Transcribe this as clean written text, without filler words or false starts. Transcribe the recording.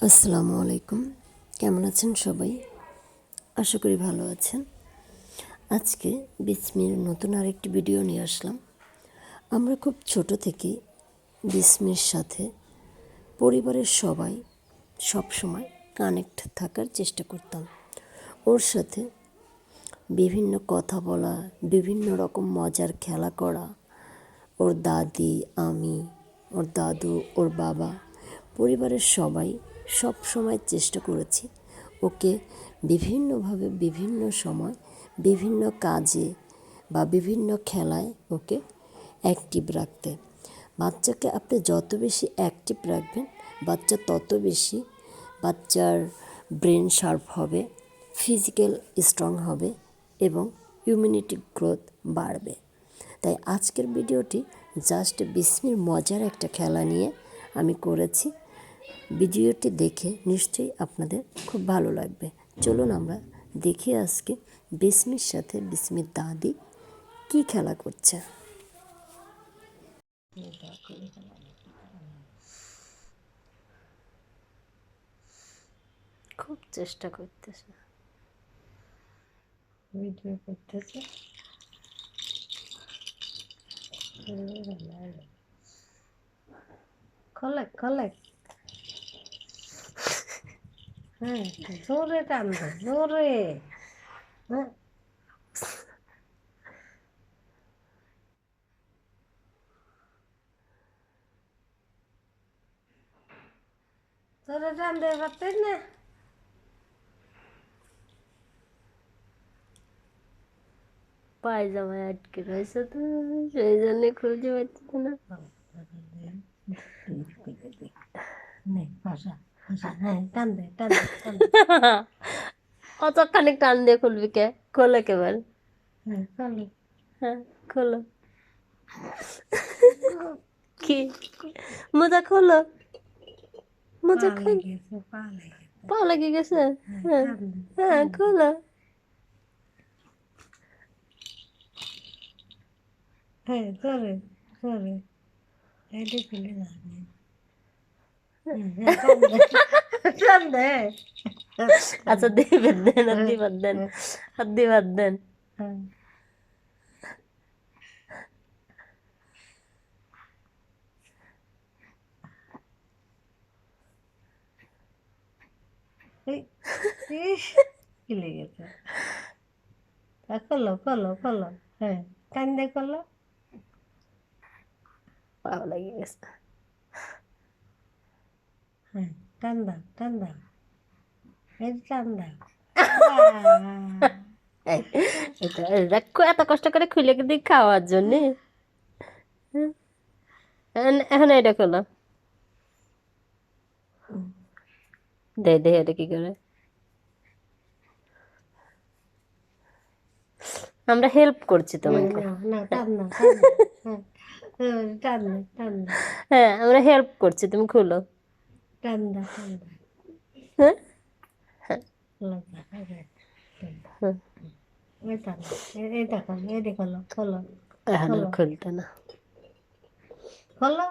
আসসালামু আলাইকুম। কেমন আছেন সবাই? আশা করি ভালো আছেন। আজকে বিসমির নতুন আরেকটি ভিডিও নিয়ে আসলাম। আমরা খুব ছোট থেকে বিসমির সাথে পরিবারের সবাই সবসময় কানেক্ট থাকার চেষ্টা করতাম। ওর সাথে বিভিন্ন কথা বলা, বিভিন্ন রকম মজার খেলা করা, ওর দাদি, আমি, ওর দাদু, ওর বাবা, পরিবারের সবাই সব সময় চেষ্টা করেছি ওকে বিভিন্নভাবে বিভিন্ন সময় বিভিন্ন কাজে বা বিভিন্ন খেলায় ওকে অ্যাক্টিভ রাখতে। বাচ্চাকে আপনি যত বেশি অ্যাক্টিভ রাখবেন বাচ্চা তত বেশি বাচ্চার ব্রেন শার্প হবে, ফিজিক্যাল স্ট্রং হবে এবং ইমিউনিটি গ্রোথ বাড়বে। তাই আজকের ভিডিওটি জাস্ট বিসমির মজার একটা খেলা নিয়ে আমি করেছি। ভিডিওটি দেখে নিশ্চয়ই আপনাদের খুব ভালো লাগবে। চলুন আমরা দেখি আজকে বিসমির সাথে বিসমির দাদি কি খেলা করছে। খুব চেষ্টা করতেছে, ভিডিও করতেছে। খোলে খোলে, হ্যাঁ জোরে টানবে, জোরে। হ্যাঁ জোরে টানতে পারতেন না। পায়জামায় আটকে রয়েছে তো সেই জন্য খুঁজে পাচ্ছে না। হ্যাঁ টানবে টানবে টানবে। অত খানিক টান দিয়ে খুলবি কে? খোলো কেবল। হ্যাঁ খোলে। হ্যাঁ খোলো। কি মোজা খোলো, মোজা পা খোল। লেগেছে, পা লেগেছে। পা লেগে গেছে? হ্যাঁ হ্যাঁ টানবে হ্যাঁ টানবে। খোলো। হ্যাঁ জোরে জোরে, এটা খুলে যাবে। হ্যাঁ টানবে টানবে। আচ্ছা দিয়ে বাদ দেন, হাত দিয়ে বাদ দেন, হাত দিয়ে বাদ দেন। হ্যাঁ ইস কি লেগেছে। খোলো খোলো খোলো, হ্যাঁ টান দিয়ে খোলো। পা লেগে গেছে। হ্যাঁ টান দাও টান দাও, এই টান দাও। এই, এটা দেখো এত কষ্ট করে খুলে দিই খাওয়ার জন্যে। এখন এটা খোলো। দে দে এটা কি করে। আমরা হেল্প করছি তোমাকে। না টান না টান না, হ্যাঁ টান না টান না, হ্যাঁ আমরা হেল্প করছি, তুমি খুলো। টান দাও টান দাও। হ্যাঁ হ্যাঁ। এই টান, এই দেখো এই দেখো, খোলো এখন আর খোলো খুলতে না। খোলো।